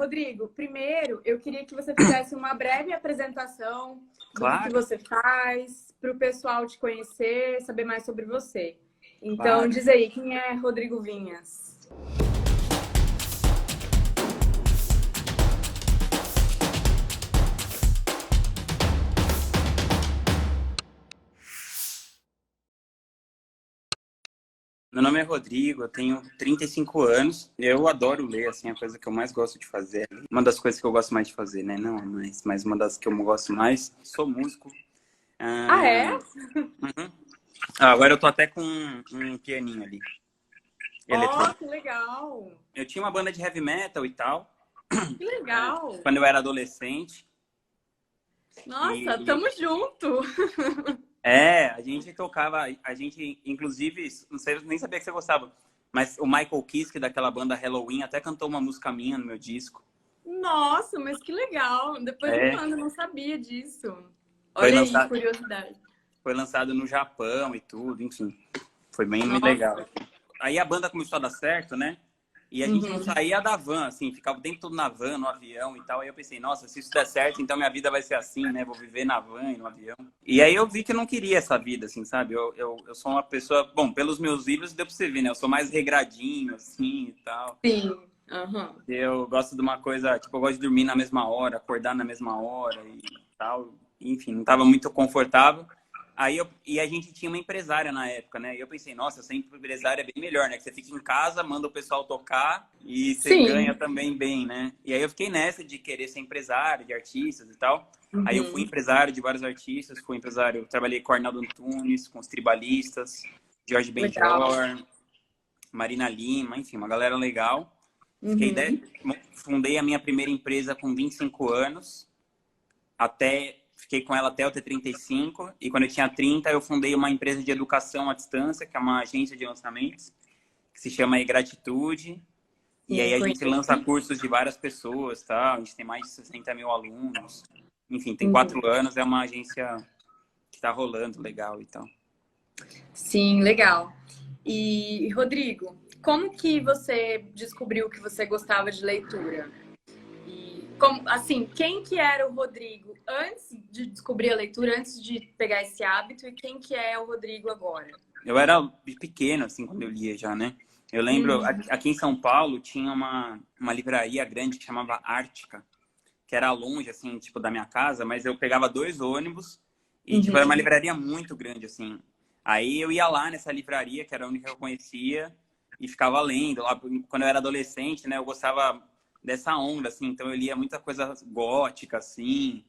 Rodrigo, primeiro eu queria que você fizesse uma breve apresentação do que Claro, você faz, para o pessoal te conhecer, saber mais sobre você. Então, claro. diz aí, quem é Rodrigo Vinhas? Meu nome é Rodrigo, eu tenho 35 anos. Eu adoro ler, assim, é a coisa que eu mais gosto de fazer. Uma das coisas que eu gosto mais de fazer, né? Não, mas uma das que eu gosto mais. Sou músico. Ah, Ah, é? uhum. Agora eu tô até com um pianinho ali, Ó, eletrônico. que legal! Eu tinha uma banda de heavy metal e tal, Que legal! quando eu era adolescente. Nossa, E tamo junto! a gente tocava, a gente, inclusive, não sei, nem sabia que você gostava, mas o Michael Kiske, daquela banda Halloween, até cantou uma música minha no meu disco. Nossa, mas que legal! Depois me É, manda, eu não sabia disso. foi Olha aí, lançado, curiosidade. foi lançado no Japão e tudo, enfim. Foi bem legal. Nossa. Aí a banda começou a dar certo, né? E a gente não Uhum. saía da van, assim, ficava o tempo todo na van, no avião e tal. Aí eu pensei, nossa, se isso der certo, então minha vida vai ser assim, né? Vou viver na van e no avião. E aí eu vi que eu não queria essa vida, assim, sabe? Eu sou uma pessoa, bom, pelos meus livros deu pra você ver, né? Eu sou mais regradinho, assim e tal. Sim. Aham. Eu gosto de uma coisa, tipo, eu gosto de dormir na mesma hora, acordar na mesma hora e tal. Enfim, não estava muito confortável. E a gente tinha uma empresária na época, né? E eu pensei, nossa, ser empresária é bem melhor, né? Que você fica em casa, manda o pessoal tocar e você ganha Sim. também bem, né? E aí eu fiquei nessa de querer ser empresário de artistas e tal. Aí eu fui Uhum. empresário de vários artistas, fui empresário, trabalhei com Arnaldo Antunes, com os Tribalistas, Jorge Legal. Benjor, Marina Lima, enfim, uma galera legal. Uhum. Fundei a minha primeira empresa com 25 anos, fiquei com ela até eu ter 35, e quando eu tinha 30 eu fundei uma empresa de educação à distância, que é uma agência de lançamentos, que se chama Gratitude, e Sim, aí a gente lança conheço. cursos de várias pessoas, tá? A gente tem mais de 60 mil alunos, enfim, tem Uhum. 4 anos, é uma agência que tá rolando legal e tal. Sim, legal. E, Rodrigo, como que você descobriu que você gostava de leitura? E como, assim, quem que era o Rodrigo antes de descobrir a leitura, antes de pegar esse hábito, e quem que é o Rodrigo agora? Eu era pequeno, assim, quando eu lia já, né? Eu lembro, Uhum. aqui em São Paulo tinha uma livraria grande que chamava Ártica, que era longe, assim, tipo, da minha casa, mas eu pegava 2 ônibus e, tipo, era uma Uhum. livraria muito grande, assim. Aí eu ia lá nessa livraria, que era a única que eu conhecia, e ficava lendo. Lá, quando eu era adolescente, né, eu gostava dessa onda, assim, então eu lia muita coisa gótica, assim,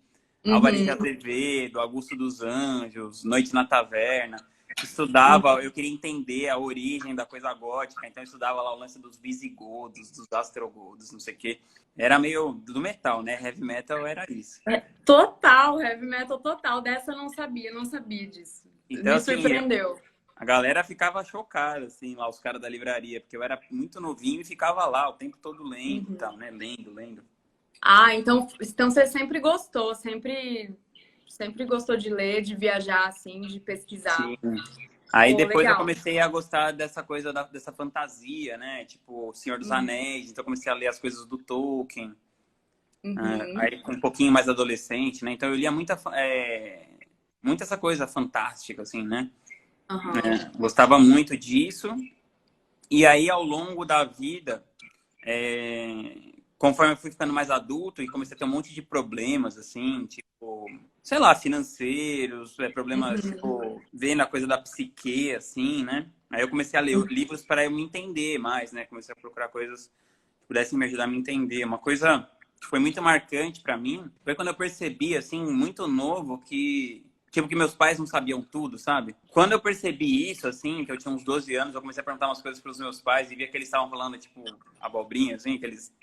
Álvares de Uhum. Azevedo, Augusto dos Anjos, Noite na Taverna. Estudava, eu queria entender a origem da coisa gótica, então eu estudava lá o lance dos visigodos, dos ostrogodos, não sei o quê. Era meio do metal, né? Heavy metal era isso. Total, heavy metal total. Dessa eu não sabia, não sabia disso. Então, Me assim, surpreendeu. a galera ficava chocada, assim, lá, os caras da livraria, porque eu era muito novinho e ficava lá o tempo todo lendo e tal, né? Lendo, lendo. Ah, então você sempre gostou, sempre gostou de ler, de viajar, assim, de pesquisar. Sim. Aí Pô, depois eu legal. comecei a gostar dessa coisa, dessa fantasia, né? Tipo, Senhor dos Uhum. Anéis. Então eu comecei a ler as coisas do Tolkien. Uhum. Aí com um pouquinho mais adolescente, né? Então eu lia muita essa coisa fantástica, assim, né? Aham. Gostava muito disso. E aí, ao longo da vida, conforme eu fui ficando mais adulto e comecei a ter um monte de problemas, assim, tipo, sei lá, financeiros, problemas, Uhum. tipo, vendo a coisa da psique, assim, né? Aí eu comecei a ler livros para eu me entender mais, né? Comecei a procurar coisas que pudessem me ajudar a me entender. Uma coisa que foi muito marcante para mim foi quando eu percebi, assim, muito novo, que tipo que meus pais não sabiam tudo, sabe? Quando eu percebi isso, assim, que eu tinha uns 12 anos, eu comecei a perguntar umas coisas pros meus pais e via que eles estavam falando, tipo, abobrinha, assim, que eles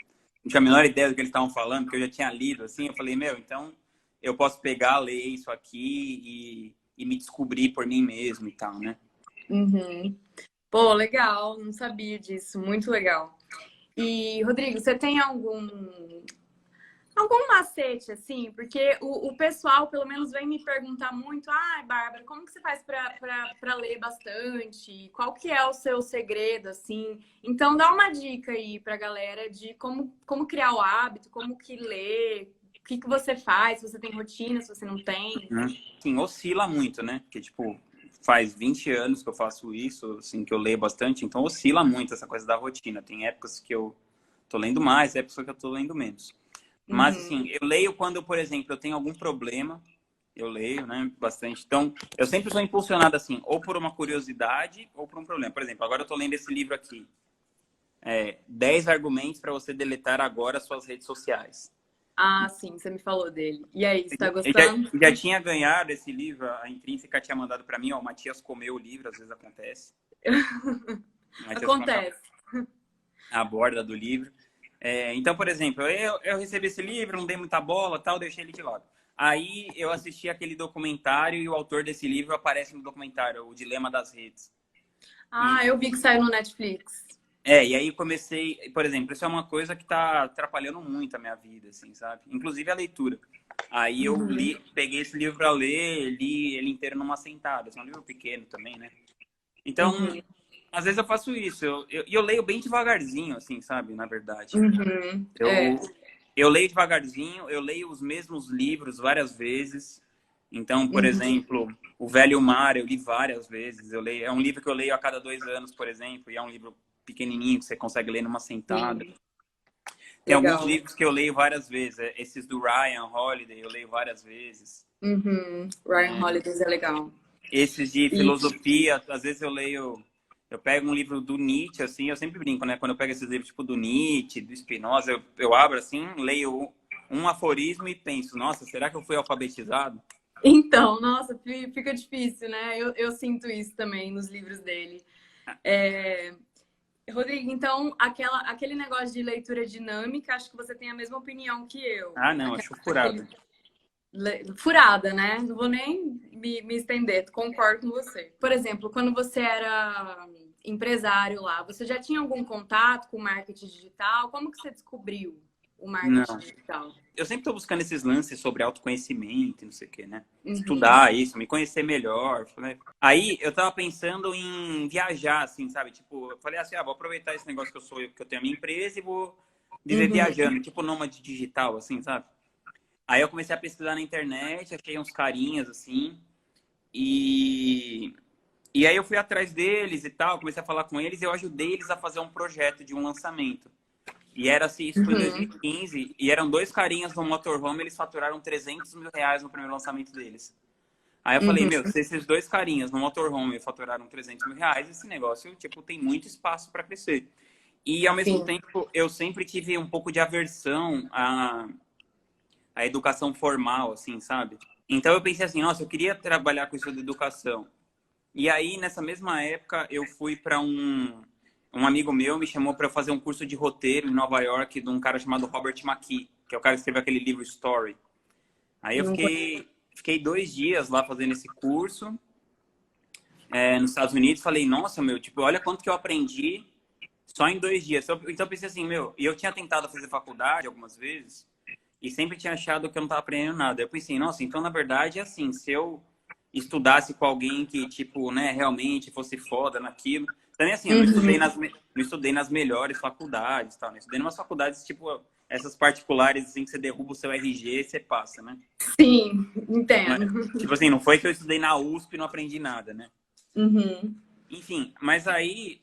não tinham a menor ideia do que eles estavam falando, que eu já tinha lido, assim. Eu falei, meu, então eu posso pegar, ler isso aqui e me descobrir por mim mesmo e tal, né? Uhum. Pô, legal, não sabia disso, muito legal. E, Rodrigo, você tem algum macete, assim? Porque o pessoal, pelo menos, vem me perguntar muito, ai, Bárbara, como que você faz para ler bastante? Qual que é o seu segredo, assim? Então, dá uma dica aí pra galera de como criar o hábito, como que ler, o que você faz, se você tem rotina, se você não tem. Sim, oscila muito, né? Porque, tipo, faz 20 anos que eu faço isso, assim, que eu leio bastante, então oscila muito essa coisa da rotina. Tem épocas que eu tô lendo mais, épocas que eu tô lendo menos. Mas, Uhum. assim, eu leio quando, por exemplo, eu tenho algum problema, eu leio, né, bastante. Então, eu sempre sou impulsionado, assim, ou por uma curiosidade ou por um problema. Por exemplo, agora eu tô lendo esse livro aqui, 10 argumentos para você deletar agora suas redes sociais. Ah, sim, você me falou dele. E aí, você tá Eu gostando? já tinha ganhado esse livro, a Intrínseca tinha mandado para mim, ó, o Matias comeu o livro, às vezes acontece. O Matias come Acontece. a borda do livro. Então, por exemplo, eu recebi esse livro, não dei muita bola, tal, deixei ele de lado. Aí eu assisti aquele documentário e o autor desse livro aparece no documentário, O Dilema das Redes. Ah, eu vi que saiu no Netflix. E aí comecei, por exemplo, isso é uma coisa que tá atrapalhando muito a minha vida, assim, sabe? Inclusive a leitura. Aí eu Uhum. peguei esse livro para ler, li ele inteiro numa sentada. É um livro pequeno também, né? Então, Uhum. às vezes eu faço isso. Eu leio bem devagarzinho, assim, sabe? Na verdade. Uhum. É. Eu leio devagarzinho, eu leio os mesmos livros várias vezes. Então, por Uhum. exemplo, O Velho Mar, eu li várias vezes. É um livro que eu leio a cada 2 anos, por exemplo, e é um livro pequenininho que você consegue ler numa sentada. Sim. Tem alguns Legal. livros que eu leio várias vezes. Esses do Ryan Holiday, eu leio várias vezes. Uhum. Ryan Holiday é legal. Esses de E, filosofia, às vezes eu leio, eu pego um livro do Nietzsche, assim, eu sempre brinco, né? Quando eu pego esses livros tipo do Nietzsche, do Spinoza, eu abro assim, leio um aforismo e penso, nossa, será que eu fui alfabetizado? então, nossa, fica difícil, né? Eu sinto isso também nos livros dele. É, Rodrigo, então, aquele negócio de leitura dinâmica, acho que você tem a mesma opinião que eu. Ah, não, acho furado. Furada, né? Não vou nem me estender, concordo com você. Por exemplo, quando você era empresário lá, você já tinha algum contato com marketing digital? Como que você descobriu o marketing Não. digital? Eu sempre tô buscando esses lances sobre autoconhecimento e não sei o quê, né? Uhum, Estudar isso, me conhecer melhor, né? Aí eu tava pensando em viajar, assim, sabe? Tipo, eu falei assim, vou aproveitar esse negócio que eu tenho a minha empresa e vou viver uhum, viajando, tipo nômade digital, assim, sabe? Aí eu comecei a pesquisar na internet, achei uns carinhas, assim, e... E aí eu fui atrás deles e tal, comecei a falar com eles e eu ajudei eles a fazer um projeto de um lançamento. E era assim, isso foi em uhum, 2015, e eram dois carinhas no motorhome, eles faturaram R$ 300 mil no primeiro lançamento deles. Aí eu falei, uhum. meu, se esses dois carinhas no motorhome faturaram R$ 300 mil, esse negócio, tipo, tem muito espaço para crescer. E ao mesmo Sim. tempo, eu sempre tive um pouco de aversão à educação formal, assim, sabe? Então eu pensei assim, nossa, eu queria trabalhar com isso de educação. E aí, nessa mesma época, eu fui para um amigo meu me chamou para fazer um curso de roteiro em Nova York de um cara chamado Robert McKee, que é o cara que escreveu aquele livro Story. Aí eu Não conheço. fiquei 2 dias lá fazendo esse curso nos Estados Unidos. Falei, nossa, meu, tipo, olha quanto que eu aprendi só em 2 dias. Então eu pensei assim, meu, e eu tinha tentado fazer faculdade algumas vezes e sempre tinha achado que eu não estava aprendendo nada. Eu pensei, nossa, então na verdade é assim, se eu estudasse com alguém que, tipo, né, realmente fosse foda naquilo. Também assim, eu Uhum. não estudei nas melhores faculdades, tal, né? Estudei em umas faculdades, tipo, essas particulares, assim, que você derruba o seu RG e você passa, né? Sim, Não é- entendo. Tipo assim, não foi que eu estudei na USP e não aprendi nada, né? Uhum. Enfim, mas aí,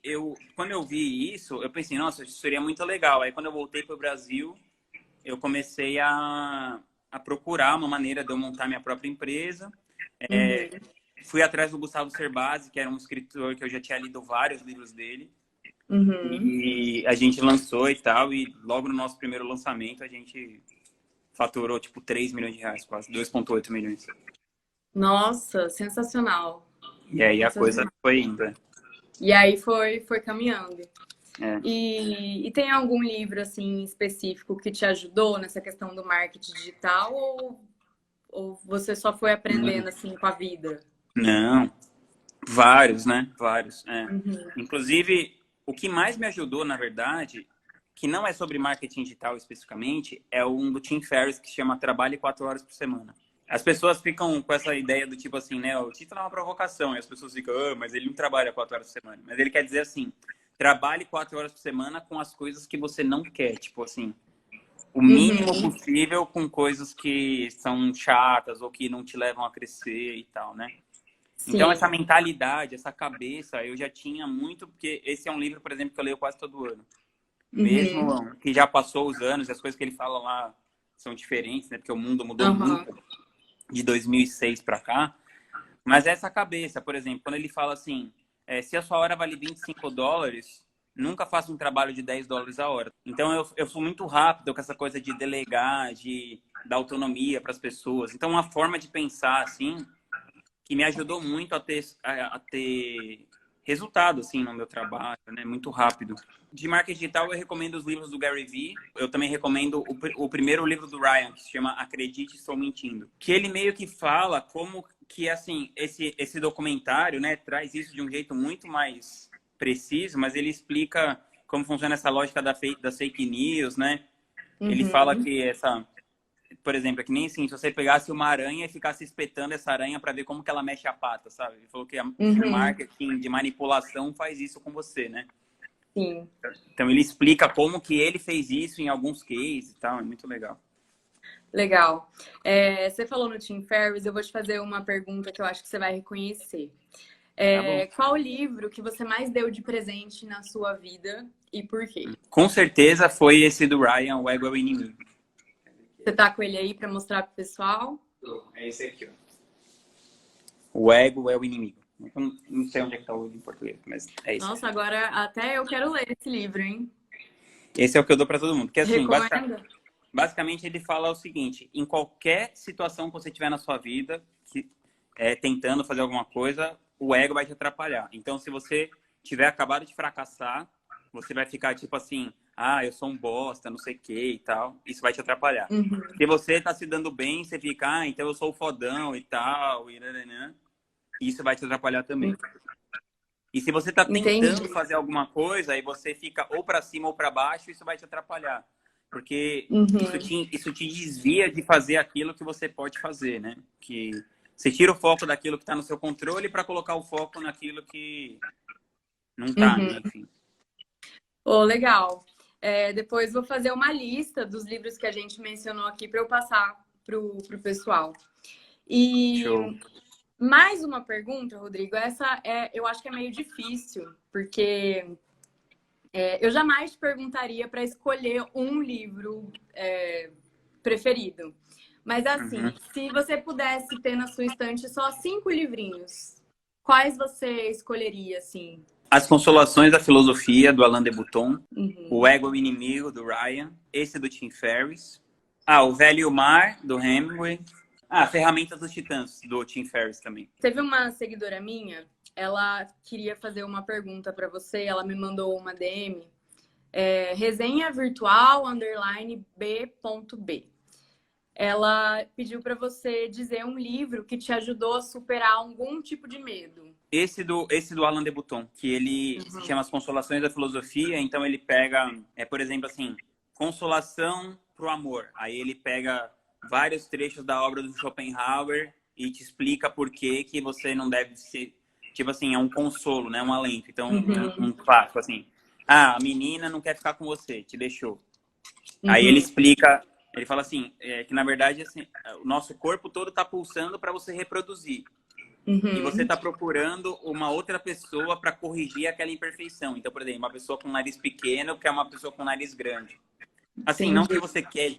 quando eu vi isso, eu pensei, nossa, isso seria muito legal. Aí quando eu voltei para o Brasil, eu comecei a procurar uma maneira de eu montar minha própria empresa. Uhum. Fui atrás do Gustavo Cerbasi, que era um escritor que eu já tinha lido vários livros dele. Uhum. E a gente lançou e tal. E logo no nosso primeiro lançamento, a gente faturou tipo R$ 3 milhões, quase 2,8 milhões. Nossa, sensacional. E aí a coisa Sensacional. foi indo. E aí foi caminhando. É. E tem algum livro assim específico que te ajudou nessa questão do marketing digital ou você só foi aprendendo assim com a vida? Não, vários, né? Vários. Uhum. Inclusive, o que mais me ajudou, na verdade, que não é sobre marketing digital especificamente, é um do Tim Ferriss que se chama Trabalhe 4 horas por semana. As pessoas ficam com essa ideia do tipo assim, né? O título é uma provocação, e as pessoas ficam, mas ele não trabalha 4 horas por semana. Mas ele quer dizer assim, trabalhe 4 horas por semana com as coisas que você não quer. Tipo assim, o mínimo possível com coisas que são chatas ou que não te levam a crescer e tal, né? Sim. Então, essa mentalidade, essa cabeça, eu já tinha muito, porque esse é um livro, por exemplo, que eu leio quase todo ano. Mesmo que já passou os anos, as coisas que ele fala lá são diferentes, né? Porque o mundo mudou muito de 2006 para cá. Mas essa cabeça, por exemplo, quando ele fala assim, se a sua hora vale $25, nunca faça um trabalho de $10 a hora. Então, eu fui muito rápido com essa coisa de delegar, de dar autonomia para as pessoas. Então, uma forma de pensar, assim, que me ajudou muito a ter resultado, assim, no meu trabalho, né? Muito rápido. De marketing digital, eu recomendo os livros do Gary Vee. Eu também recomendo o primeiro livro do Ryan, que se chama Acredite, Estou Mentindo. Que ele meio que fala como que, assim, esse documentário, né, traz isso de um jeito muito mais preciso, mas ele explica como funciona essa lógica das fake news, né? Ele fala que por exemplo, é que nem assim, se você pegasse uma aranha e ficasse espetando essa aranha para ver como que ela mexe a pata, sabe? Ele falou que o marketing de manipulação faz isso com você, né? Sim. Então ele explica como que ele fez isso em alguns cases e tal, é muito legal. Legal. Você falou no Tim Ferriss, eu vou te fazer uma pergunta que eu acho que você vai reconhecer. Qual livro que você mais deu de presente na sua vida e por quê? Com certeza foi esse do Ryan, O Ego é o Inimigo. Você tá com ele aí para mostrar pro pessoal? É esse aqui, ó. O ego é o inimigo. Eu não sei onde é que tá o livro em português, mas é isso. Nossa, agora até eu quero ler esse livro, hein? Esse é o que eu dou para todo mundo. Porque assim, Recomenda? basicamente ele fala o seguinte: em qualquer situação que você tiver na sua vida, tentando fazer alguma coisa, o ego vai te atrapalhar. Então, se você tiver acabado de fracassar, você vai ficar tipo assim, eu sou um bosta, não sei o que e tal. Isso vai te atrapalhar. Se você tá se dando bem, você fica, então eu sou o fodão e tal, isso vai te atrapalhar também. E se você tá tentando fazer alguma coisa e você fica ou para cima ou para baixo, isso vai te atrapalhar. Porque isso te desvia de fazer aquilo que você pode fazer, né? Que você tira o foco daquilo que está no seu controle para colocar o foco naquilo que não tá, né? Enfim. Legal. Depois vou fazer uma lista dos livros que a gente mencionou aqui para eu passar pro pessoal. E Show. mais uma pergunta, Rodrigo. Essa eu acho que é meio difícil, porque eu jamais te perguntaria para escolher um livro preferido. Mas assim, se você pudesse ter na sua estante só 5 livrinhos, quais você escolheria, assim? As Consolações da Filosofia, do Alain de Botton. O Ego é o Inimigo, do Ryan. Esse do Tim Ferriss. O Velho e o Mar, do Hemingway. Ferramentas dos Titãs, do Tim Ferriss também. Teve uma seguidora minha, ela queria fazer uma pergunta para você, ela me mandou uma DM, resenha virtual _b.b. Ela pediu para você dizer um livro que te ajudou a superar algum tipo de medo. Esse do Alain de Botton, que ele se chama As Consolações da Filosofia, então ele pega, por exemplo, assim, Consolação pro Amor. Aí ele pega vários trechos da obra do Schopenhauer e te explica por que você não deve ser, tipo assim, é um consolo, né? Um alento. Então, um clássico, assim, a menina não quer ficar com você, te deixou. Aí ele explica, ele fala assim, que na verdade, assim, o nosso corpo todo tá pulsando para você reproduzir. E você tá procurando uma outra pessoa para corrigir aquela imperfeição. Então, por exemplo, uma pessoa com nariz pequeno que é uma pessoa com nariz grande. Assim, não que você quer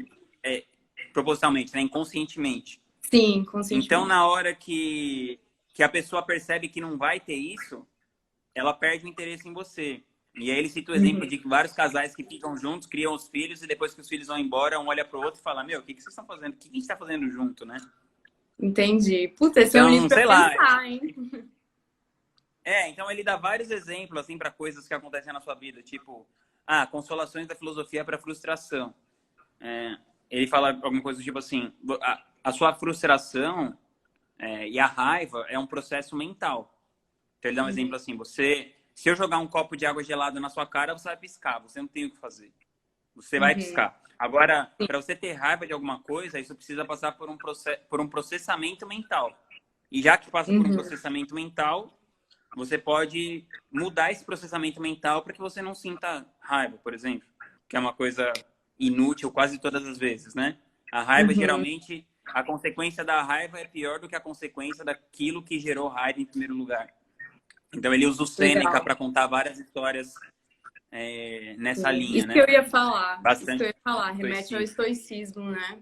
propositalmente, né? Inconscientemente. Sim, conscientemente. Então, na hora que a pessoa percebe que não vai ter isso, ela perde o interesse em você. E aí ele cita o exemplo de vários casais que ficam juntos, criam os filhos, e depois que os filhos vão embora, um olha pro outro e fala, o que vocês estão fazendo? O que a gente tá fazendo junto, né? Entendi. Puta, esse é um livro pra pensar, hein? Então ele dá vários exemplos, assim, para coisas que acontecem na sua vida, tipo, Consolações da Filosofia para Frustração. Ele fala alguma coisa do tipo assim, a sua frustração e a raiva é um processo mental. Então ele dá um exemplo assim, se eu jogar um copo de água gelada na sua cara, você vai piscar, você não tem o que fazer. Você vai piscar. Agora, para você ter raiva de alguma coisa, isso precisa passar por um processamento mental. E já que passa por um processamento mental, você pode mudar esse processamento mental para que você não sinta raiva, por exemplo. Que é uma coisa inútil quase todas as vezes, né? A raiva, geralmente, a consequência da raiva é pior do que a consequência daquilo que gerou raiva em primeiro lugar. Então, ele usa o Sêneca para contar várias histórias nessa linha, isso né? que eu ia falar. Bastante. Isso que eu ia falar. Remete ao estoicismo, né?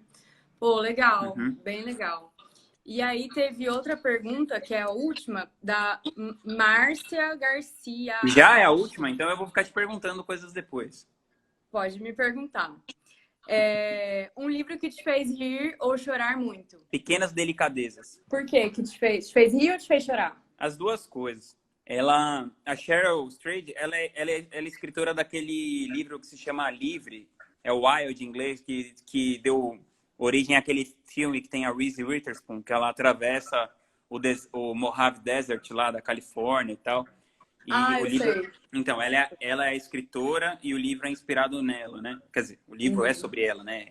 Pô, legal. Bem legal. E aí teve outra pergunta, que é a última, da Márcia Garcia. Já é a última? Então eu vou ficar te perguntando coisas depois. Pode me perguntar. Um livro que te fez rir ou chorar muito? Pequenas Delicadezas. Por quê que te fez? Te fez rir ou te fez chorar? As duas coisas. A Cheryl Strayed, ela é escritora daquele livro que se chama Livre, é o Wild em inglês, que deu origem àquele filme que tem a Reese Witherspoon, que ela atravessa o Mojave Desert lá da Califórnia e tal. E o livro, sei. então, ela é escritora e o livro é inspirado nela, né? Quer dizer, o livro é sobre ela, né?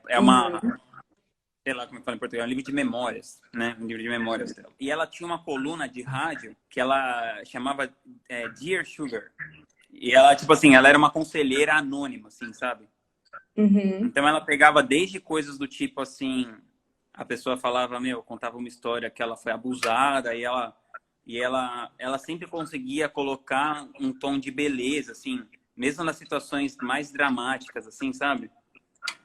É uma, sei lá como eu falo em português, é um livro de memórias, né? Um livro de memórias dela. E ela tinha uma coluna de rádio que ela chamava Dear Sugar. E ela, tipo assim, ela era uma conselheira anônima, assim, sabe? Então ela pegava desde coisas do tipo assim, a pessoa falava, contava uma história que ela foi abusada e ela sempre conseguia colocar um tom de beleza, assim, mesmo nas situações mais dramáticas, assim, sabe?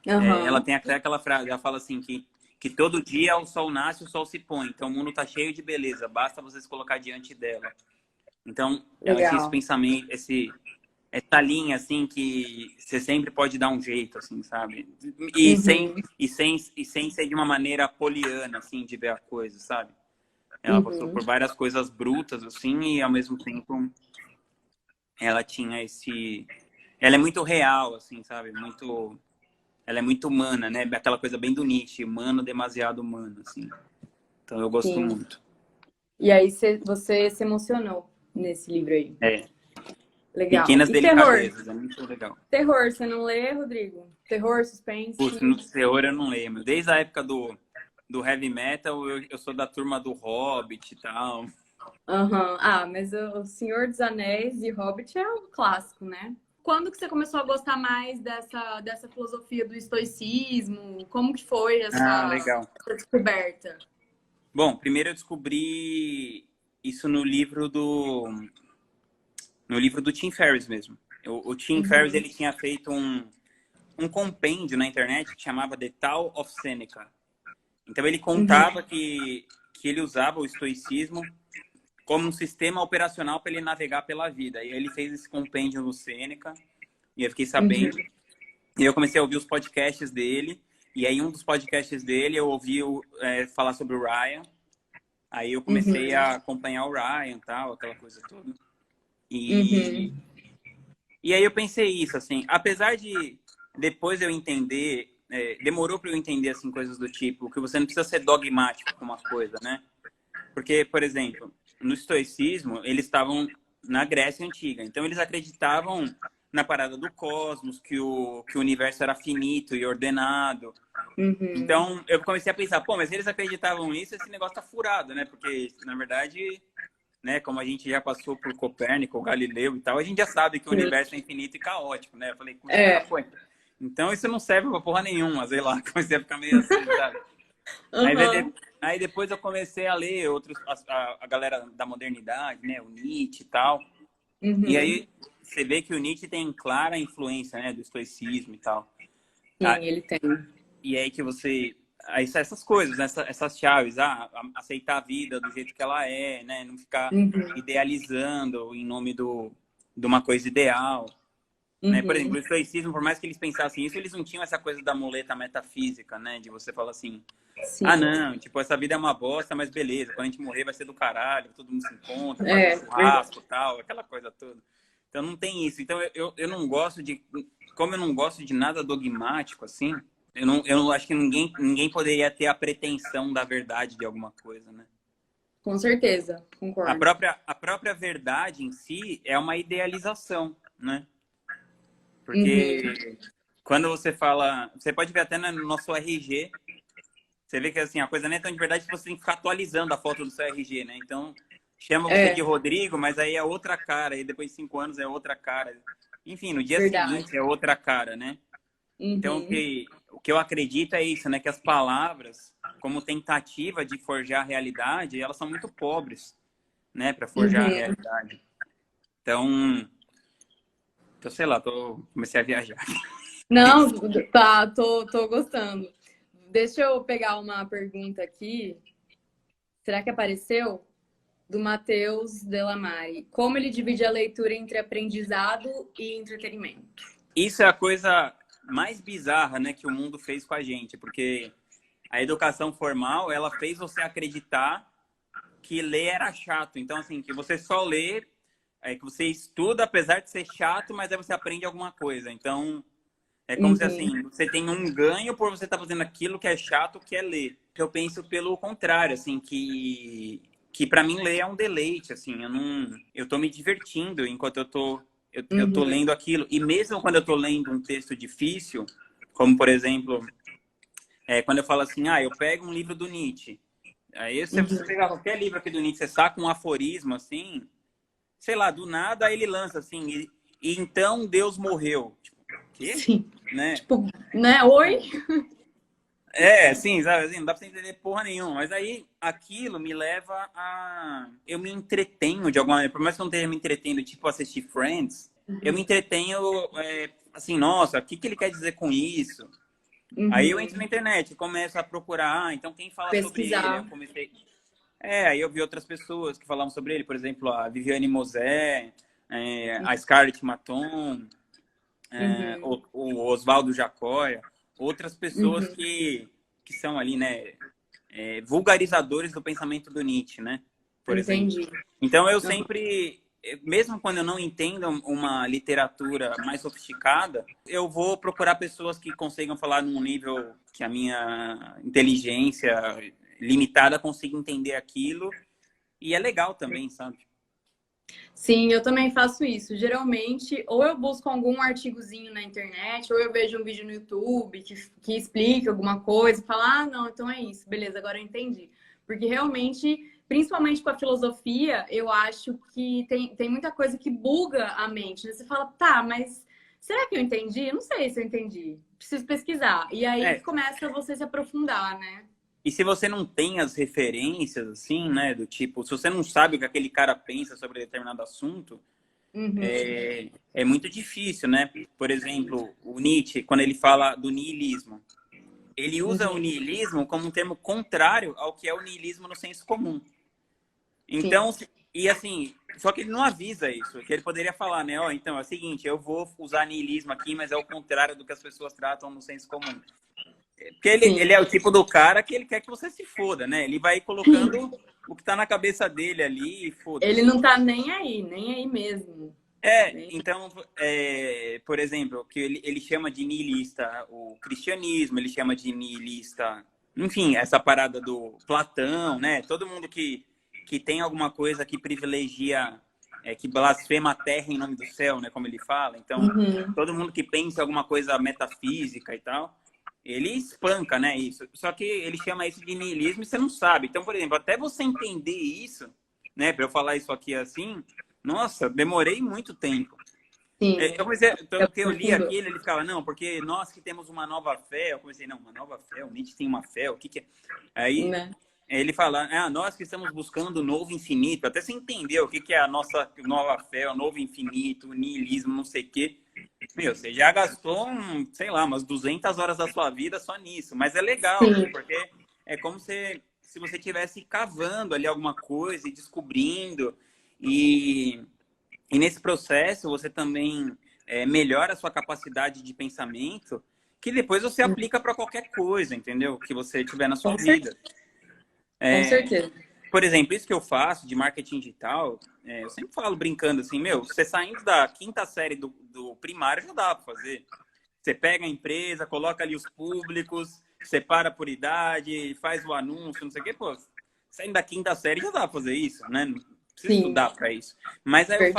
Ela tem até aquela frase, ela fala assim que todo dia o sol nasce, o sol se põe, então o mundo tá cheio de beleza, basta você se colocar diante dela. Então ela tinha esse pensamento, essa linha, assim, que você sempre pode dar um jeito, assim, sabe? E, sem ser de uma maneira poliana, assim, de ver a coisa, sabe? Ela passou por várias coisas brutas, assim, e ao mesmo tempo ela tinha esse... Ela é muito real, assim, sabe? Ela é muito humana, né? Aquela coisa bem do Nietzsche, humano, demasiado humano, assim. Então eu gosto muito. E aí você se emocionou nesse livro aí. Legal. Pequenas e Delicadezas, terror? é muito legal. Terror, você não lê, Rodrigo? Terror, suspense? Putz, no terror eu não lembro. Desde a época do heavy metal, eu sou da turma do Hobbit e tal. Ah, mas o Senhor dos Anéis e Hobbit é um clássico, né? Quando que você começou a gostar mais dessa filosofia do estoicismo? Como que foi essa descoberta? Bom, primeiro eu descobri isso no livro do Tim Ferriss mesmo. O Tim Ferriss, ele tinha feito um compêndio na internet que chamava The Tao of Seneca. Então ele contava que ele usava o estoicismo como um sistema operacional para ele navegar pela vida. E ele fez esse compêndio no Sêneca, e eu fiquei sabendo. E eu comecei a ouvir os podcasts dele, e aí um dos podcasts dele eu ouvi falar sobre o Ryan. Aí eu comecei a acompanhar o Ryan e tal, aquela coisa toda. E aí eu pensei isso, assim, apesar de depois eu entender, demorou para eu entender, assim, coisas do tipo, que você não precisa ser dogmático com uma coisa, né? Porque, por exemplo, no estoicismo, eles estavam na Grécia Antiga. Então, eles acreditavam na parada do cosmos, que o universo era finito e ordenado. Então, eu comecei a pensar, pô, mas eles acreditavam nisso, esse negócio tá furado, né? Porque, na verdade, né, como a gente já passou por Copérnico, Galileu e tal, a gente já sabe que o universo é infinito e caótico, né? Eu falei, pô, então isso não serve pra porra nenhuma, sei lá. Comecei a ficar meio assim, sabe? Aí depois eu comecei a ler a galera da modernidade, né? O Nietzsche e tal. E aí você vê que o Nietzsche tem clara influência, né? Do estoicismo e tal. Sim, ele tem. E aí que você... Aí essas coisas, né? Essas chaves. Aceitar a vida do jeito que ela é, né? Não ficar idealizando em nome de uma coisa ideal. Né? Por exemplo, o estoicismo, por mais que eles pensassem isso, eles não tinham essa coisa da muleta metafísica, né? De você falar assim... não, tipo, essa vida é uma bosta, mas beleza, quando a gente morrer vai ser do caralho, todo mundo se encontra, faz um churrasco e tal, aquela coisa toda. Então não tem isso. Então eu não gosto de... Como eu não gosto de nada dogmático, assim, eu não acho que ninguém poderia ter a pretensão da verdade de alguma coisa, né? Com certeza, concordo. A própria verdade em si é uma idealização, né? Porque quando você fala... Você pode ver até no nosso RG. Você vê que assim, a coisa não é tão de verdade que você tem que ficar atualizando a foto do seu RG, né? Então, chama você de Rodrigo, mas aí é outra cara. E depois de 5 anos é outra cara. Enfim, no dia Verdade. seguinte é outra cara, né? Então, o que eu acredito é isso, né? Que as palavras, como tentativa de forjar a realidade, elas são muito pobres, né? Para forjar a realidade. Então, sei lá, comecei a viajar. Não, tá, tô gostando. Deixa eu pegar uma pergunta aqui. Será que apareceu? Do Matheus Delamare. Como ele divide a leitura entre aprendizado e entretenimento? Isso é a coisa mais bizarra, né, que o mundo fez com a gente, porque a educação formal, ela fez você acreditar que ler era chato. Então, assim, que você só lê, que você estuda, apesar de ser chato, mas aí você aprende alguma coisa. Então, é como se, assim, você tem um ganho por você estar fazendo aquilo que é chato, que é ler. Eu penso pelo contrário, assim, que para mim ler é um deleite, assim, eu tô me divertindo enquanto eu tô lendo aquilo. E mesmo quando eu tô lendo um texto difícil, como, por exemplo, quando eu falo assim, eu pego um livro do Nietzsche. Aí, se você pegar qualquer livro aqui do Nietzsche, você saca um aforismo, assim, sei lá, do nada, aí ele lança, assim, e então Deus morreu. Tipo, quê? Sim. Né? Tipo, né? Oi? Sim, sabe, assim, não dá pra você entender porra nenhuma. Mas aí, aquilo me leva a... Eu me entretenho de alguma maneira. Por mais que eu não esteja me entretendo, tipo, assistir Friends, eu me entretenho, assim, nossa, o que ele quer dizer com isso? Aí eu entro na internet, começo a procurar, então quem fala sobre ele? Eu comecei... aí eu vi outras pessoas que falavam sobre ele, por exemplo, a Viviane Mosé, a Scarlett Maton, o Oswaldo Jacóia, outras pessoas que são ali, né, vulgarizadores do pensamento do Nietzsche, né, por exemplo. Então eu sempre, mesmo quando eu não entendo uma literatura mais sofisticada, eu vou procurar pessoas que consigam falar num nível que a minha inteligência limitada consiga entender aquilo, e é legal também, sabe? Sim, eu também faço isso. Geralmente, ou eu busco algum artigozinho na internet, ou eu vejo um vídeo no YouTube que explica alguma coisa, e falo, não, então é isso, beleza, agora eu entendi. Porque realmente, principalmente com a filosofia, eu acho que tem muita coisa que buga a mente, né? Você fala, tá, mas será que eu entendi? Eu não sei se eu entendi. Preciso pesquisar. E aí começa você se aprofundar, né? E se você não tem as referências, assim, né, do tipo, se você não sabe o que aquele cara pensa sobre determinado assunto, é muito difícil, né? Por exemplo, o Nietzsche, quando ele fala do niilismo, ele usa o niilismo como um termo contrário ao que é o niilismo no senso comum. Então, e assim, só que ele não avisa isso, que ele poderia falar, né? Então é o seguinte, eu vou usar niilismo aqui, mas é o contrário do que as pessoas tratam no senso comum. Porque ele é o tipo do cara que ele quer que você se foda, né? Ele vai colocando o que tá na cabeça dele ali e foda-se. Ele não tá nem aí mesmo. Então, por exemplo, que ele chama de niilista o cristianismo, ele chama de niilista, enfim, essa parada do Platão, né? Todo mundo que tem alguma coisa que privilegia, que blasfema a terra em nome do céu, né? Como ele fala. Então, todo mundo que pensa alguma coisa metafísica e tal, ele espanca, né, isso. Só que ele chama isso de niilismo e você não sabe. Então, por exemplo, até você entender isso, né, para eu falar isso aqui assim, nossa, demorei muito tempo. Eu comecei, então, que eu li aquilo, ele ficava, não, porque nós que temos uma nova fé, eu comecei, não, uma nova fé, o Nietzsche tem uma fé, o que é? Aí ele fala, nós que estamos buscando o novo infinito, até você entendeu o que é a nossa nova fé, o novo infinito, o niilismo, não sei o quê. Meu, você já gastou, sei lá, umas 200 horas da sua vida só nisso. Mas é legal, porque é como se você estivesse cavando ali alguma coisa e descobrindo. E nesse processo você também melhora a sua capacidade de pensamento, que depois você aplica para qualquer coisa, entendeu? Que você tiver na sua vida. Com certeza. Por exemplo, isso que eu faço de marketing digital, eu sempre falo brincando assim, você saindo da 5ª série do primário já dá para fazer. Você pega a empresa, coloca ali os públicos, separa por idade, faz o anúncio, não sei o quê, pô, saindo da 5ª série já dá para fazer isso, né? Não precisa estudar para isso. Mas aí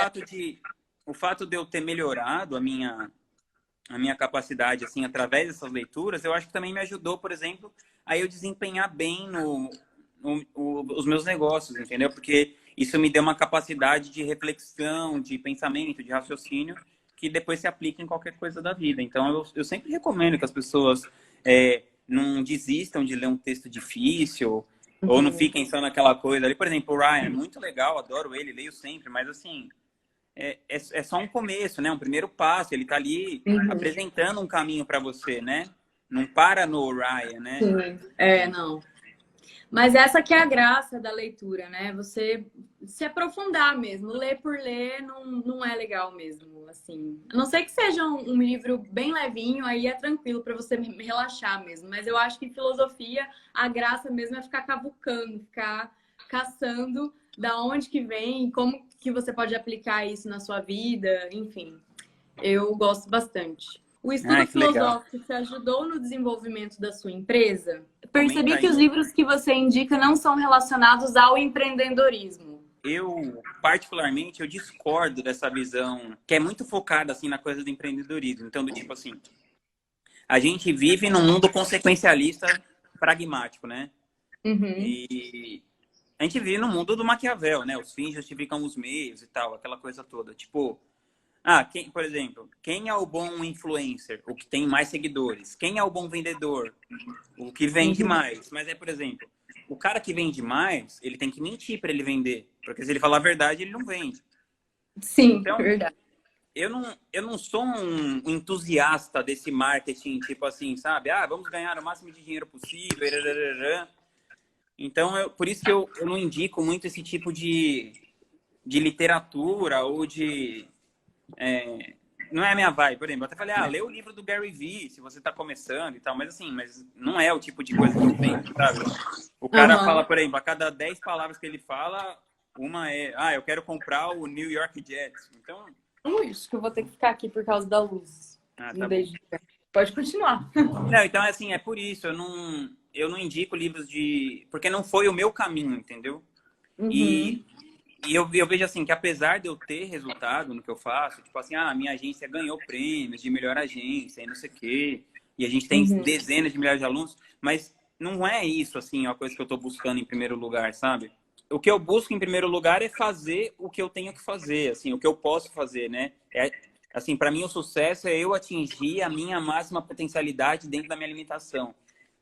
o fato de eu ter melhorado a minha a minha capacidade, assim, através dessas leituras, eu acho que também me ajudou, por exemplo, a eu desempenhar bem os meus negócios, entendeu? Porque isso me deu uma capacidade de reflexão, de pensamento, de raciocínio, que depois se aplica em qualquer coisa da vida. Então, eu sempre recomendo que as pessoas não desistam de ler um texto difícil, ou não fiquem só naquela coisa ali. Por exemplo, o Ryan, é muito legal, adoro ele, leio sempre, mas assim, é só um começo, né? Um primeiro passo. Ele tá ali apresentando um caminho para você, né? Não para no Ryan, né? Sim. Não. Mas essa que é a graça da leitura, né? Você se aprofundar mesmo. Ler por ler não é legal mesmo, assim. A não ser que seja um livro bem levinho, aí é tranquilo para você relaxar mesmo. Mas eu acho que em filosofia, a graça mesmo é ficar cavucando, ficar caçando da onde que vem, como que você pode aplicar isso na sua vida, enfim. Eu gosto bastante. O estudo Que legal. filosófico te ajudou no desenvolvimento da sua empresa? Comenta Percebi que aí. os livros que você indica não são relacionados ao empreendedorismo. Eu, particularmente, eu discordo dessa visão que é muito focada, assim, na coisa do empreendedorismo. Então, do tipo assim, a gente vive num mundo consequencialista pragmático, né? E a gente vive no mundo do Maquiavel, né? Os fins justificam os meios e tal, aquela coisa toda. Tipo, por exemplo, quem é o bom influencer? O que tem mais seguidores. Quem é o bom vendedor? O que vende mais. Mas por exemplo, o cara que vende mais, ele tem que mentir para ele vender. Porque se ele falar a verdade, ele não vende. Sim, Então, verdade. eu não sou um entusiasta desse marketing, tipo assim, sabe? Vamos ganhar o máximo de dinheiro possível. Então, por isso que eu não indico muito esse tipo de literatura ou de... não é a minha vibe, por exemplo. Eu até falei, lê o livro do Gary Vee, se você tá começando e tal. Mas assim, não é o tipo de coisa que eu penso, sabe? O cara fala, por exemplo, a cada 10 palavras que ele fala, uma é, eu quero comprar o New York Jets. Então... Isso que eu vou ter que ficar aqui por causa da luz. tá bom. Pode continuar. Não, então, assim, é por isso. Eu não indico livros de... Porque não foi o meu caminho, entendeu? E eu vejo assim, que apesar de eu ter resultado no que eu faço, tipo assim, a minha agência ganhou prêmios de melhor agência e não sei o quê, e a gente tem dezenas de milhares de alunos, mas não é isso, assim, a coisa que eu tô buscando em primeiro lugar, sabe? O que eu busco em primeiro lugar é fazer o que eu tenho que fazer, assim, o que eu posso fazer, né? Assim, para mim o sucesso é eu atingir a minha máxima potencialidade dentro da minha limitação.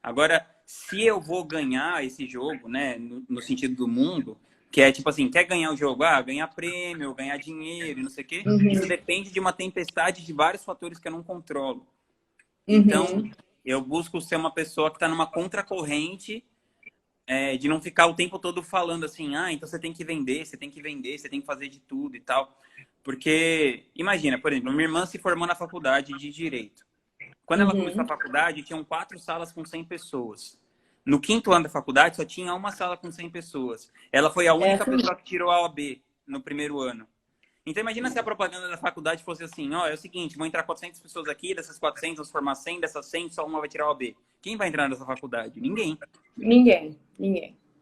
Agora, se eu vou ganhar esse jogo, né, no sentido do mundo, que é tipo assim, quer ganhar o jogo? Ganhar prêmio, ganhar dinheiro, não sei o quê. Isso depende de uma tempestade de vários fatores que eu não controlo. Então, eu busco ser uma pessoa que está numa contracorrente, de não ficar o tempo todo falando assim, então você tem que vender, você tem que vender, você tem que fazer de tudo e tal. Porque, imagina, por exemplo, minha irmã se formou na faculdade de Direito. Quando ela começou a faculdade, tinham 4 salas com 100 pessoas. No 5º ano da faculdade, só tinha uma sala com 100 pessoas. Ela foi a única pessoa que tirou a OAB no primeiro ano. Então, imagina se a propaganda da faculdade fosse assim, é o seguinte, vão entrar 400 pessoas aqui, dessas 400 vão se formar 100, dessas 100 só uma vai tirar a OAB. Quem vai entrar nessa faculdade? Ninguém. Ninguém.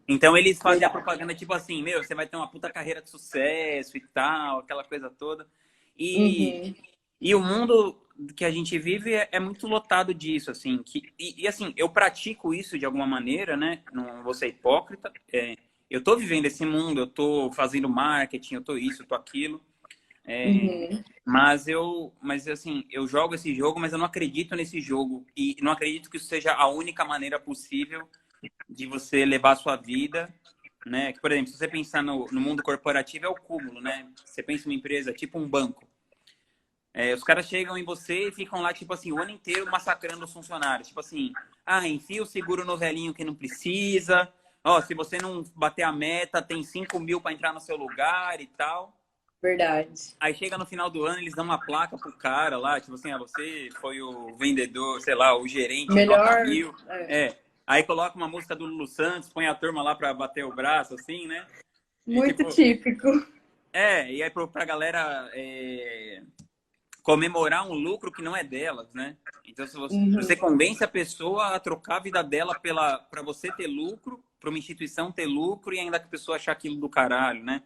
Então, eles fazem a propaganda tipo assim, você vai ter uma puta carreira de sucesso e tal, aquela coisa toda. E o mundo que a gente vive é muito lotado disso, assim. E assim, eu pratico isso de alguma maneira, né? Não vou ser hipócrita. Eu tô vivendo esse mundo, eu tô fazendo marketing, eu tô isso, eu tô aquilo. Mas assim, eu jogo esse jogo, mas eu não acredito nesse jogo. E não acredito que isso seja a única maneira possível de você levar a sua vida, né? Por exemplo, se você pensar no mundo corporativo, é o cúmulo, né? Você pensa em uma empresa, tipo um banco. Os caras chegam em você e ficam lá, tipo assim, o ano inteiro massacrando os funcionários. Tipo assim, enfia o seguro no velhinho que não precisa. Se você não bater a meta, tem 5 mil para entrar no seu lugar e tal. Verdade. Aí chega no final do ano, eles dão uma placa pro cara lá, tipo assim, você foi o vendedor, sei lá, o gerente melhor, nota 1000. Aí coloca uma música do Lulu Santos, põe a turma lá pra bater o braço, assim, né? Muito típico. E aí pra galera comemorar um lucro que não é delas, né? Então, se você convence a pessoa a trocar a vida dela pra você ter lucro, pra uma instituição ter lucro e ainda que a pessoa achar aquilo do caralho, né?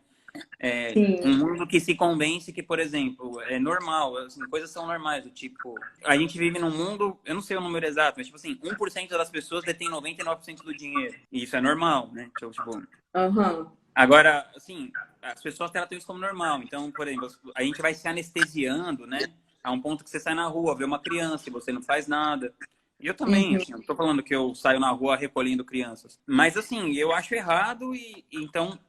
Um Sim. mundo que se convence que, por exemplo, é normal, assim, coisas são normais, do tipo, a gente vive num mundo, eu não sei o número exato, mas tipo assim, 1% das pessoas detém 99% do dinheiro. E isso é normal, né? Tipo, Aham. agora, assim, as pessoas tratam isso como normal. Então, por exemplo, a gente vai se anestesiando, né? A um ponto que você sai na rua, vê uma criança e você não faz nada. E eu também, Uhum. assim, eu não tô falando que eu saio na rua recolhendo crianças. Mas, assim, eu acho errado então,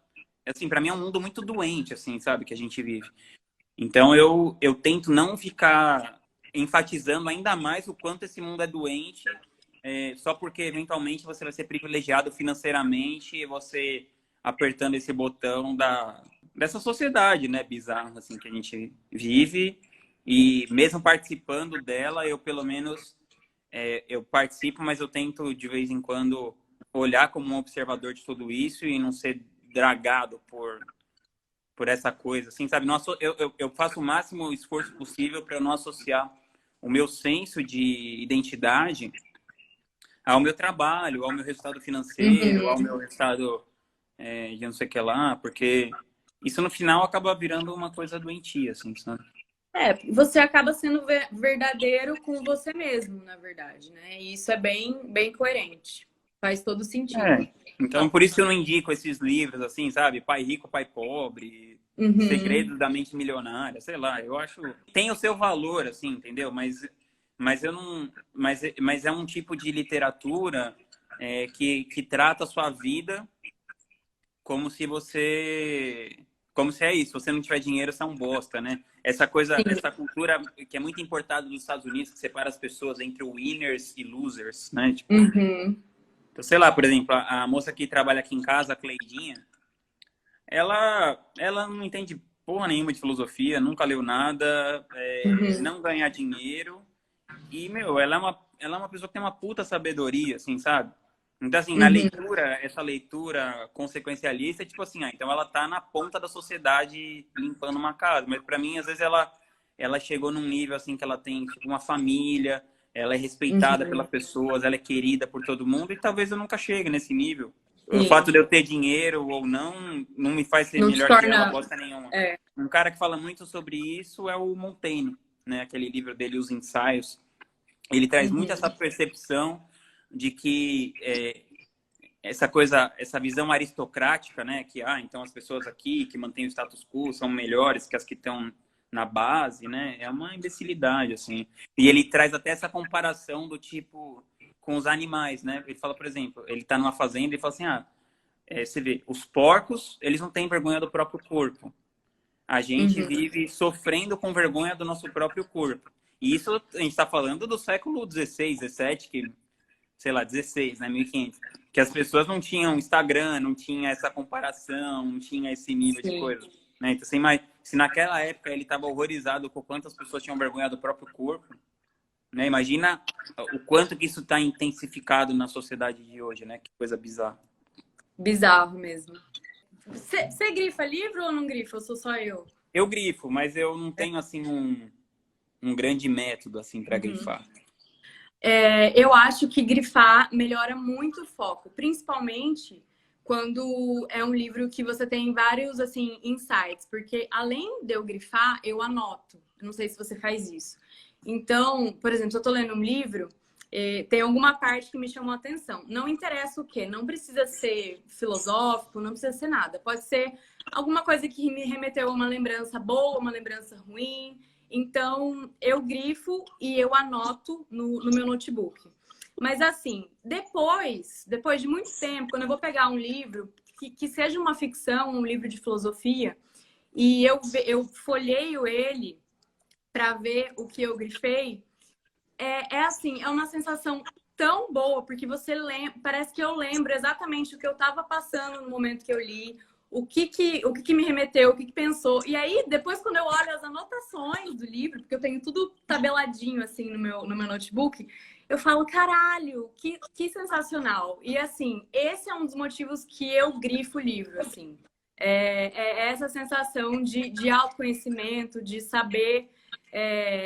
assim, para mim é um mundo muito doente, assim, sabe, que a gente vive. Então, eu tento não ficar enfatizando ainda mais o quanto esse mundo é doente, só porque eventualmente você vai ser privilegiado financeiramente e você apertando esse botão dessa sociedade, né, bizarra, assim, que a gente vive. E mesmo participando dela, eu pelo menos eu participo, mas eu tento de vez em quando olhar como um observador de tudo isso e não ser dragado por essa coisa, assim, sabe? Não, eu faço o máximo esforço possível para não associar o meu senso de identidade ao meu trabalho, ao meu resultado financeiro, ao Uhum. meu resultado de não sei o que lá, porque isso no final acaba virando uma coisa doentia, assim, sabe? Você acaba sendo verdadeiro com você mesmo, na verdade, né? E isso é bem coerente. Faz todo sentido. Então, por isso que eu não indico esses livros, assim, sabe? Pai Rico, Pai Pobre, Uhum. Segredos da Mente Milionária, sei lá, eu acho... Tem o seu valor, assim, entendeu? Mas eu não... Mas é um tipo de literatura que trata a sua vida como se você... Como se é isso, se você não tiver dinheiro, você é um bosta, né? Essa coisa, Sim. essa cultura que é muito importada dos Estados Unidos, que separa as pessoas entre winners e losers, né? Tipo, Uhum. então, sei lá, por exemplo, a moça que trabalha aqui em casa, a Cleidinha, ela não entende porra nenhuma de filosofia, nunca leu nada, Uhum. não ganha dinheiro. E, meu, ela é uma pessoa que tem uma puta sabedoria, assim, sabe? Então, assim, na Uhum. leitura, essa leitura consequencialista, é tipo assim, então ela tá na ponta da sociedade limpando uma casa. Mas para mim, às vezes, ela chegou num nível, assim, que ela tem, tipo, uma família, ela é respeitada pelas Uhum. pessoas, ela é querida por todo mundo, e talvez eu nunca chegue nesse nível. O fato Sim. de eu ter dinheiro ou não me faz ser Não te melhor que ela, torna. bosta nenhuma. É. Um cara que fala muito sobre isso é o Montaigne, né? Aquele livro dele, Os Ensaios. Ele traz muito essa Uhum. percepção de que essa coisa, essa visão aristocrática, né, que então as pessoas aqui que mantêm o status quo são melhores que as que estão na base, né, é uma imbecilidade, assim. E ele traz até essa comparação do tipo com os animais, né? Ele fala, por exemplo, ele está numa fazenda e fala assim, você vê, os porcos, eles não têm vergonha do próprio corpo. A gente Uhum. vive sofrendo com vergonha do nosso próprio corpo. E isso a gente está falando do século XVI, XVII, que, sei lá, 16, né, 1500, que as pessoas não tinham Instagram, não tinha essa comparação, não tinha esse nível de Sim. coisa. Né? Então, se naquela época ele estava horrorizado com quantas pessoas tinham vergonha do próprio corpo, né? Imagina o quanto que isso está intensificado na sociedade de hoje, né? Que coisa bizarra. Bizarro mesmo. Você grifa livro ou não grifa? Ou sou só eu? Eu grifo, mas eu não tenho assim um grande método assim para Uhum. grifar. Eu acho que grifar melhora muito o foco, principalmente quando é um livro que você tem vários assim insights, porque além de eu grifar, eu anoto. Eu não sei se você faz isso. Então, por exemplo, se eu tô lendo um livro, tem alguma parte que me chamou a atenção. Não interessa o quê, não precisa ser filosófico, não precisa ser nada. Pode ser alguma coisa que me remeteu a uma lembrança boa, uma lembrança ruim. Então, eu grifo e eu anoto no meu notebook. Mas assim, depois de muito tempo, quando eu vou pegar um livro que seja uma ficção, um livro de filosofia, e eu folheio ele para ver o que eu grifei, é assim, é uma sensação tão boa, porque você lembra, parece que eu lembro exatamente o que eu estava passando no momento que eu li, o que me remeteu, o que pensou. E aí, depois, quando eu olho as anotações do livro, porque eu tenho tudo tabeladinho assim no meu notebook, eu falo, caralho, que sensacional. E assim, esse é um dos motivos que eu grifo o livro, assim. É essa sensação de autoconhecimento, de saber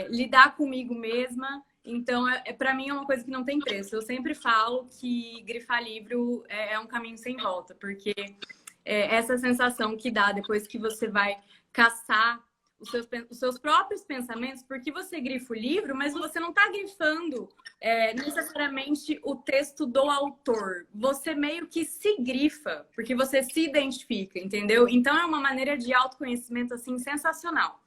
lidar comigo mesma. Então, para mim é uma coisa que não tem preço. Eu sempre falo que grifar livro é um caminho sem volta, porque essa sensação que dá depois que você vai caçar os seus próprios pensamentos, porque você grifa o livro, mas você não está grifando necessariamente o texto do autor. Você meio que se grifa, porque você se identifica, entendeu? Então é uma maneira de autoconhecimento assim sensacional.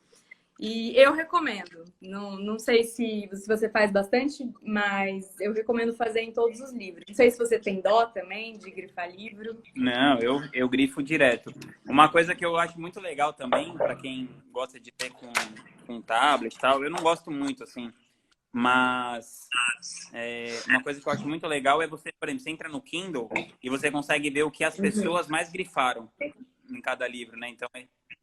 E eu recomendo. Não sei se você faz bastante, mas eu recomendo fazer em todos os livros. Não sei se você tem dó também de grifar livro. Não, eu grifo direto. Uma coisa que eu acho muito legal também, para quem gosta de ler com tablet e tal, eu não gosto muito, assim. Mas uma coisa que eu acho muito legal é você, por exemplo, você entra no Kindle e você consegue ver o que as pessoas mais grifaram em cada livro, né? Então,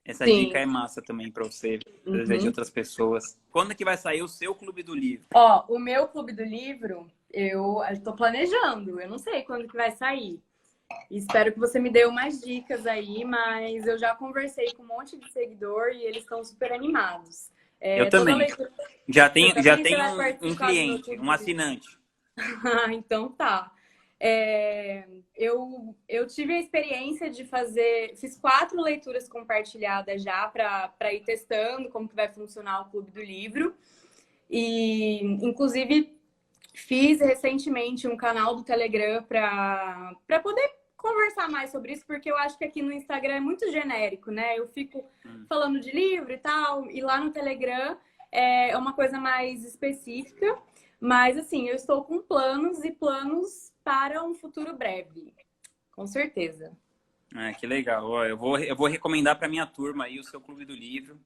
essa dica é massa também para você ver de outras pessoas. Quando é que vai sair o seu Clube do Livro? Ó, o meu Clube do Livro, eu tô planejando. Eu não sei quando que vai sair. Espero que você me dê umas dicas aí, mas eu já conversei com um monte de seguidor e eles estão super animados. Eu também. Já tenho um cliente, um assinante. Então tá. Eu tive a experiência de fiz 4 leituras compartilhadas já para ir testando como que vai funcionar o Clube do Livro. E, inclusive, fiz recentemente um canal do Telegram para poder conversar mais sobre isso, porque eu acho que aqui no Instagram é muito genérico, né? Eu fico falando de livro e tal, e lá no Telegram é uma coisa mais específica. Mas, assim, eu estou com planos para um futuro breve. Com certeza. Que legal. Ó, eu vou recomendar para minha turma aí o seu Clube do Livro.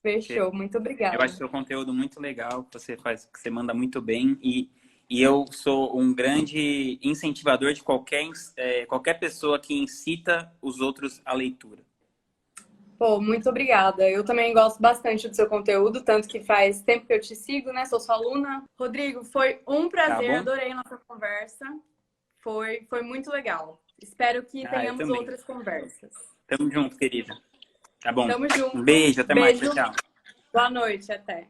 Fechou, muito obrigada. Eu acho seu conteúdo muito legal, que você manda muito bem. E eu sou um grande incentivador de qualquer pessoa que incita os outros à leitura. Pô, muito obrigada. Eu também gosto bastante do seu conteúdo, tanto que faz tempo que eu te sigo, né? Sou sua aluna. Rodrigo, foi um prazer, adorei a nossa conversa. Foi muito legal. Espero que tenhamos outras conversas. Tamo junto, querida. Tá bom. Tamo junto. Um beijo, até mais. Tchau. Boa noite, até.